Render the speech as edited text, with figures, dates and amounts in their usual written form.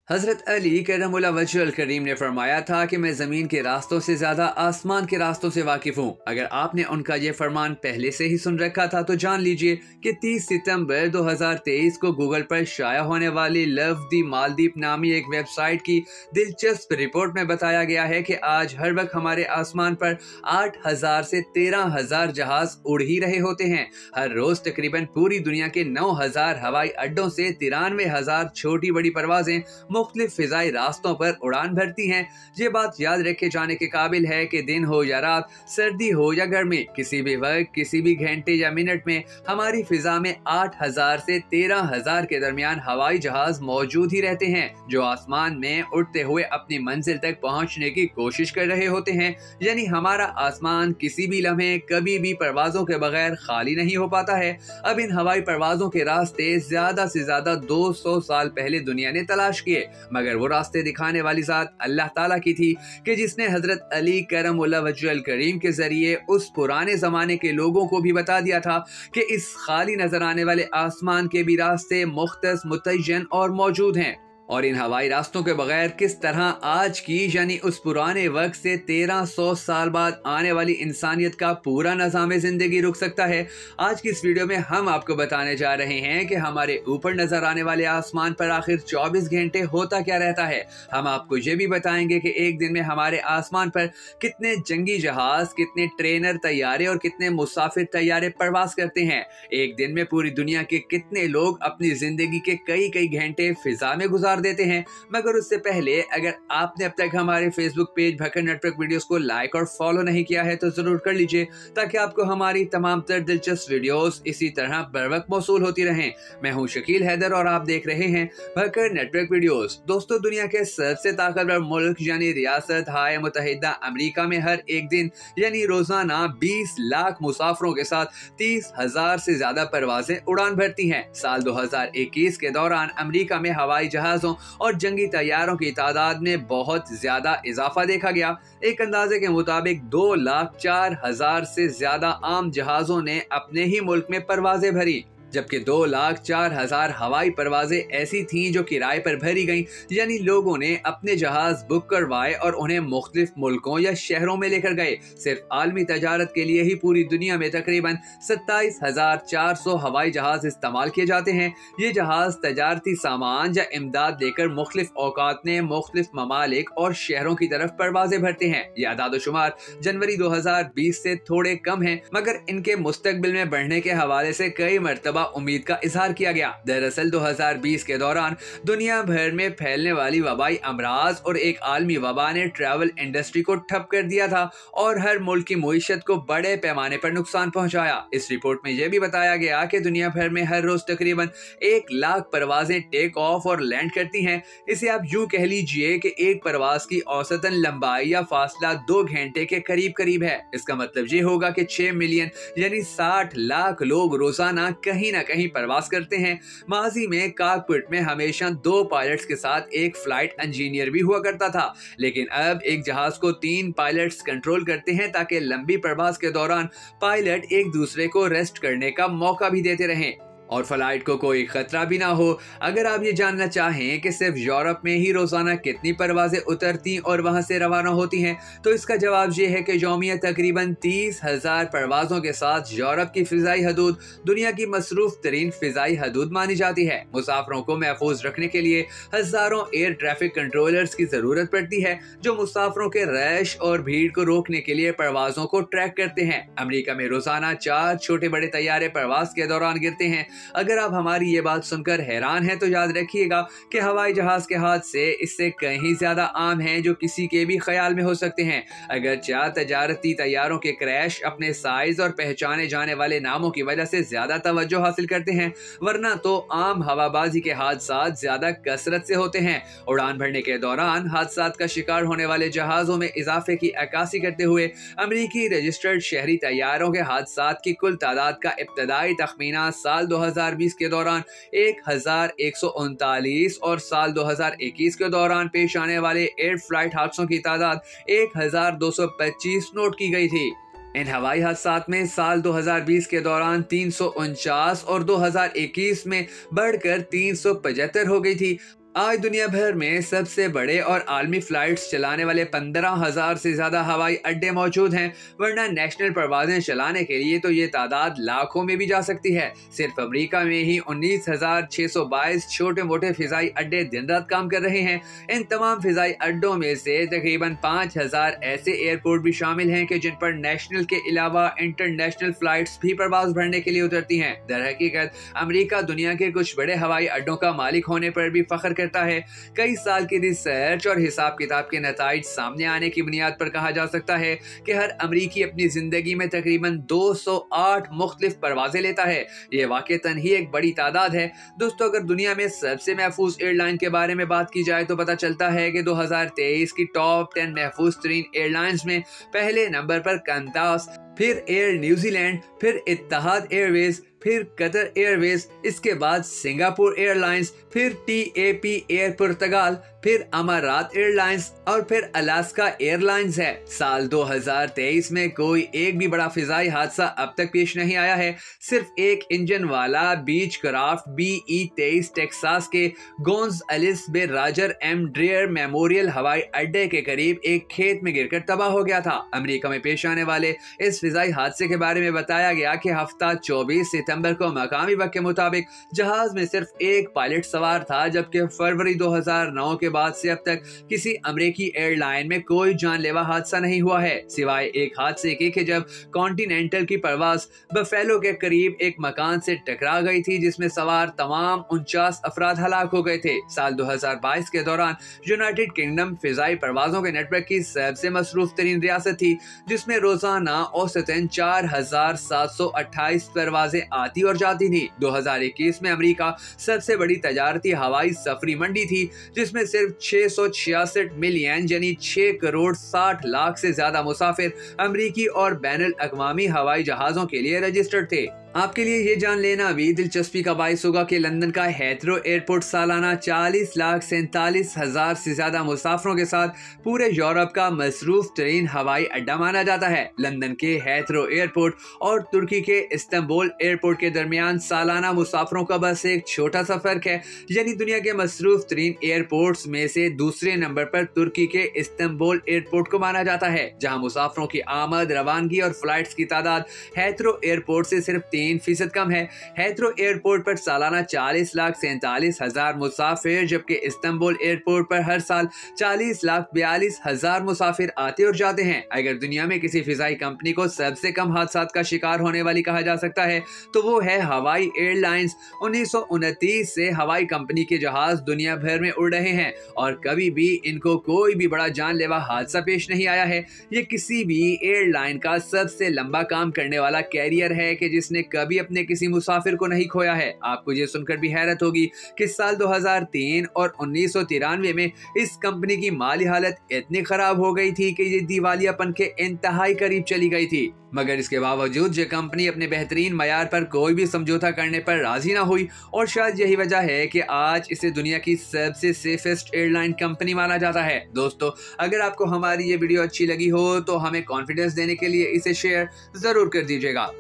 हजरत अली करमुल्लाह वजहुल करीम ने फरमाया था कि मैं ज़मीन के रास्तों से ज़्यादा आसमान के रास्तों से वाकिफ़ हूँ। अगर आपने उनका ये फरमान पहले से ही सुन रखा था तो जान लीजिए कि 30 सितंबर 2023 को गूगल पर शाया होने वाली लव दी मालदीव नामी एक वेबसाइट की दिलचस्प रिपोर्ट में बताया गया है कि आज हर वक्त हमारे आसमान पर 8,000 से 13,000 जहाज उड़ ही रहे होते हैं। हर रोज़ तकरीबन पूरी दुनिया के 9,000 हवाई अड्डों से 93,000 छोटी बड़ी परवाजें मुख्तलिफ फिजाई रास्तों पर उड़ान भरती हैं। ये बात याद रखे जाने के काबिल है कि दिन हो या रात, सर्दी हो या गर्मी, किसी भी वक्त, किसी भी घंटे या मिनट में हमारी फिजा में 8,000 से 13,000 के दरमियान हवाई जहाज मौजूद ही रहते हैं, जो आसमान में उड़ते हुए अपनी मंजिल तक पहुंचने की कोशिश कर रहे होते हैं। यानी हमारा आसमान किसी भी लम्हे कभी भी परवाजों के बगैर खाली नहीं हो पाता है। अब इन हवाई परवाजों के रास्ते ज्यादा से ज्यादा 200 साल पहले दुनिया ने तलाश किए, मगर वो रास्ते दिखाने वाली जात अल्लाह ताला की थी कि जिसने हजरत अली करमुल्लाह वजहुल करीम के जरिए उस पुराने जमाने के लोगों को भी बता दिया था कि इस खाली नजर आने वाले आसमान के भी रास्ते मुख्तस, मुतय्यन और मौजूद हैं। और इन हवाई रास्तों के बगैर किस तरह आज की यानी उस पुराने वक्त से 1300 साल बाद आने वाली इंसानियत का पूरा निज़ाम जिंदगी रुक सकता है। आज की इस वीडियो में हम आपको बताने जा रहे हैं कि हमारे ऊपर नजर आने वाले आसमान पर आखिर 24 घंटे होता क्या रहता है। हम आपको ये भी बताएंगे कि एक दिन में हमारे आसमान पर कितने जंगी जहाज, कितने ट्रेनर तैयारे और कितने मुसाफिर तैयारे परवास करते हैं। एक दिन में पूरी दुनिया के कितने लोग अपनी जिंदगी के कई कई घंटे फिजा में गुजार देते हैं। मगर उससे पहले अगर आपने अब तक हमारे फेसबुक पेज भक्कड़ नेटवर्क वीडियोस को लाइक और फॉलो नहीं किया है तो जरूर कर लीजिए, ताकि आपको हमारी तमाम तर दिलचस्प वीडियोस इसी तरह बर वक्त मौसूल होती रहें। मैं हूं शकील हैदर और आप देख रहे हैं भक्कड़ नेटवर्क वीडियोस। दोस्तों, दुनिया के सबसे ताकतवर मुल्क यानी रियासत हाय मुत्तहिदा अमेरिका में हर एक दिन यानी रोजाना 20 लाख मुसाफिरों के साथ 30,000 से ज्यादा परवाजें उड़ान भरती हैं। साल 2021 के दौरान अमेरिका में हवाई जहाज और जंगी तैयारों की तादाद में बहुत ज्यादा इजाफा देखा गया। एक अंदाजे के मुताबिक 2,04,000 से ज्यादा आम जहाजों ने अपने ही मुल्क में परवाजें भरी, जबकि 2,04,000 हवाई परवाजें ऐसी थीं जो किराए पर भरी गईं, यानी लोगों ने अपने जहाज बुक करवाए और उन्हें मुख्तलिफ मुल्कों या शहरों में लेकर गए। सिर्फ आलमी तजारत के लिए ही पूरी दुनिया में तकरीबन 27,400 हवाई जहाज इस्तेमाल किए जाते हैं। ये जहाज तजारती सामान या इमदाद लेकर मुख्तलिफ औकात में मुख्तलिफ ममालिक और शहरों की तरफ परवाजें भरते हैं। यह आदाद-ओ-शुमार जनवरी 2020 से थोड़े कम है, मगर इनके मुस्तकबिल में बढ़ने के हवाले से कई मरतबा उम्मीद का इजहार किया गया। दरअसल 2020 के दौरान दुनिया भर में फैलने वाली वबाई अमराज और एक आलमी वबा ने ट्रैवल इंडस्ट्री को ठप कर दिया था और हर मुल्क की मुईशत को बड़े पैमाने पर नुकसान पहुंचाया। इस रिपोर्ट में यह भी बताया गया कि दुनिया भर में हर रोज तकरीबन 1 लाख परवाजें टेक ऑफ और लैंड करती हैं। इसे आप यूं कह लीजिए कि एक परवाज की औसतन लंबाई या फासला 2 घंटे के करीब करीब है। इसका मतलब ये होगा कि 6 मिलियन यानी 60 लाख लोग रोजाना कहीं न कहीं परवास करते हैं। माजी में कॉकपिट में हमेशा 2 पायलट्स के साथ एक फ्लाइट इंजीनियर भी हुआ करता था, लेकिन अब एक जहाज को 3 पायलट्स कंट्रोल करते हैं ताकि लंबी प्रवास के दौरान पायलट एक दूसरे को रेस्ट करने का मौका भी देते रहें और फ्लाइट को कोई खतरा भी ना हो। अगर आप ये जानना चाहें कि सिर्फ यूरोप में ही रोजाना कितनी परवाजें उतरती और वहां से रवाना होती हैं, तो इसका जवाब ये है कि यौमिया तकरीबन 30,000 परवाजों के साथ यूरोप की फिजाई हदूद दुनिया की मसरूफ तरीन फिजाई हदूद मानी जाती है। मुसाफिरों को महफूज रखने के लिए हजारों एयर ट्रैफिक कंट्रोलर्स की जरूरत पड़ती है, जो मुसाफिरों के रश और भीड़ को रोकने के लिए परवाजों को ट्रैक करते हैं। अमेरिका में रोजाना 4 छोटे बड़े तैयारे परवाज के दौरान गिरते हैं। अगर आप हमारी ये बात सुनकर हैरान हैं तो याद रखिएगा कि हवाई जहाज के हादसे इससे कहीं ज्यादा आम हैं जो किसी के भी ख्याल में हो सकते हैं। अगर 4 तजारती तैयारों के क्रैश अपने साइज और पहचाने जाने वाले नामों की वजह से ज्यादा तवज्जो हासिल करते हैं, वरना तो आम हवाबाजी के हादसा ज्यादा कसरत से होते हैं। उड़ान भरने के दौरान हादसा का शिकार होने वाले जहाजों में इजाफे की अक्कासी करते हुए अमेरिकी रजिस्टर्ड शहरी तैयारों के हादसा की कुल तादाद का इब्तदाई तखमीना साल 2020 के दौरान 1,139 और साल 2021 के दौरान पेश आने वाले एयर फ्लाइट हादसों की तादाद 1,225 नोट की गई थी। इन हवाई हादसात में साल 2020 के दौरान 349 और 2021 में बढ़कर 375 हो गई थी। आज दुनिया भर में सबसे बड़े और आलमी फ्लाइट्स चलाने वाले 15,000 से ज्यादा हवाई अड्डे मौजूद हैं, वरना नेशनल परवाजें चलाने के लिए तो ये तादाद लाखों में भी जा सकती है। सिर्फ अमेरिका में ही 19,622 छोटे मोटे फिजाई अड्डे दिन रात काम कर रहे हैं। इन तमाम फिजाई अड्डों में से तकरीबन 5,000 ऐसे एयरपोर्ट भी शामिल हैं कि जिन पर नेशनल के अलावा इंटरनेशनल फ्लाइट्स भी परवाज भरने के लिए उतरती हैं। दर हकीकत अमेरिका दुनिया के कुछ बड़े हवाई अड्डों का मालिक होने पर भी फख्र करता है। कई साल की रिसर्च और हिसाब किताब के नताइज सामने आने की बुनियाद पर कहा जा सकता है कि हर अमरीकी अपनी जिंदगी में तकरीबन 208 मुख्तलिफ परवाजें लेता है। ये वाकईतन ही एक बड़ी तादाद है। दोस्तों, अगर दुनिया में सबसे महफूज एयरलाइन के बारे में बात की जाए तो पता चलता है कि 2023 की टॉप 10 महफूज तरीन एयरलाइंस में पहले नंबर पर कंतास, फिर एयर न्यूजीलैंड, फिर इत्तेहाद एयरवेज, फिर कतर एयरवेज, इसके बाद सिंगापुर एयरलाइंस, फिर TAP एयर पुर्तगाल, फिर अमारात एयरलाइंस और फिर अलास्का एयरलाइंस है। साल 2023 में कोई एक भी बड़ा फिजाई हादसा अब तक पेश नहीं आया है। सिर्फ एक इंजन वाला बीच क्राफ्ट BE-23 टेक्सास के गोंज़ालेस बे राजर एम ड्रेयर मेमोरियल हवाई अड्डे के करीब एक खेत में गिरकर तबाह हो गया था। अमेरिका में पेश आने वाले इस फिजाई हादसे के बारे में बताया गया कि हफ्ता 24 सितंबर को मकामी वक्त के मुताबिक जहाज में सिर्फ एक पायलट सवार था, जबकि फरवरी 2009 के बाद से अब तक किसी अमेरिकी एयरलाइन में कोई जानलेवा हादसा नहीं हुआ है, सिवाय एक हादसे के कि जब कॉन्टिनेंटल की परवाज बफेलो के करीब एक मकान से टकरा गई थी, जिसमें सवार तमाम 49 अफराद हलाक हो गए थे। साल 2022 के दौरान यूनाइटेड किंगडम फिजाई परवाजों के नेटवर्क की सबसे मसरूफ तरीन रियासत थी, जिसमें रोजाना औसतन 4,728 परवाजें आती और जाती थी। 2021 में अमेरिका सबसे बड़ी तजारती हवाई सफरी मंडी थी, जिसमें सिर्फ 666 मिलियन यानी 6 करोड़ 60 लाख से ज्यादा मुसाफिर अमेरिकी और बैनुल अक़वामी हवाई जहाजों के लिए रजिस्टर्ड थे। आपके लिए ये जान लेना भी दिलचस्पी का बाइस होगा कि लंदन का हेथरो एयरपोर्ट सालाना 40,47,000 से ज्यादा मुसाफिरों के साथ पूरे यूरोप का मसरूफ तरीन हवाई अड्डा माना जाता है। लंदन के हेथरो एयरपोर्ट और तुर्की के इस्तांबुल एयरपोर्ट के दरमियान सालाना मुसाफिरों का बस एक छोटा सा फर्क है, यानी दुनिया के मसरूफ तरीन एयरपोर्ट्स में से दूसरे नंबर पर तुर्की के इस्तांबुल एयरपोर्ट को माना जाता है, जहां मुसाफिरों की आमद रवानगी और फ्लाइट्स की तादाद हेथरो एयरपोर्ट से सिर्फ 3% कम है। हेथरो एयरपोर्ट पर सालाना 40,47,000 मुसाफिर, जबकि इस्तांबुल एयरपोर्ट पर हर साल 40,42,000 मुसाफिर आते और जाते हैं। अगर दुनिया में किसी फिजाई कंपनी को सबसे कम हादसात का शिकार होने वाली कहा जा सकता है तो वो है हवाई एयरलाइंस। 1929 से हवाई कंपनी के जहाज दुनिया भर में उड़ रहे हैं और कभी भी इनको कोई भी बड़ा जानलेवा हादसा पेश नहीं आया है। ये किसी भी एयरलाइन का सबसे लंबा काम करने वाला कैरियर है कि जिसने कभी अपने किसी मुसाफिर को नहीं खोया है। आपको ये सुनकर भी हैरत होगी कि साल 2003 और 1993 में इस कंपनी की माली हालत इतनी खराब हो गई थी कि ये दिवालियापन के इंतहाई करीब चली गई थी, मगर इसके बावजूद ये कंपनी अपने बेहतरीन मयार पर कोई भी समझौता करने पर राजी ना हुई और शायद यही वजह है कि आज इसे दुनिया की सबसे सेफेस्ट एयरलाइन कंपनी माना जाता है। दोस्तों, अगर आपको हमारी ये वीडियो अच्छी लगी हो तो हमें कॉन्फिडेंस देने के लिए इसे शेयर जरूर कर दीजिएगा।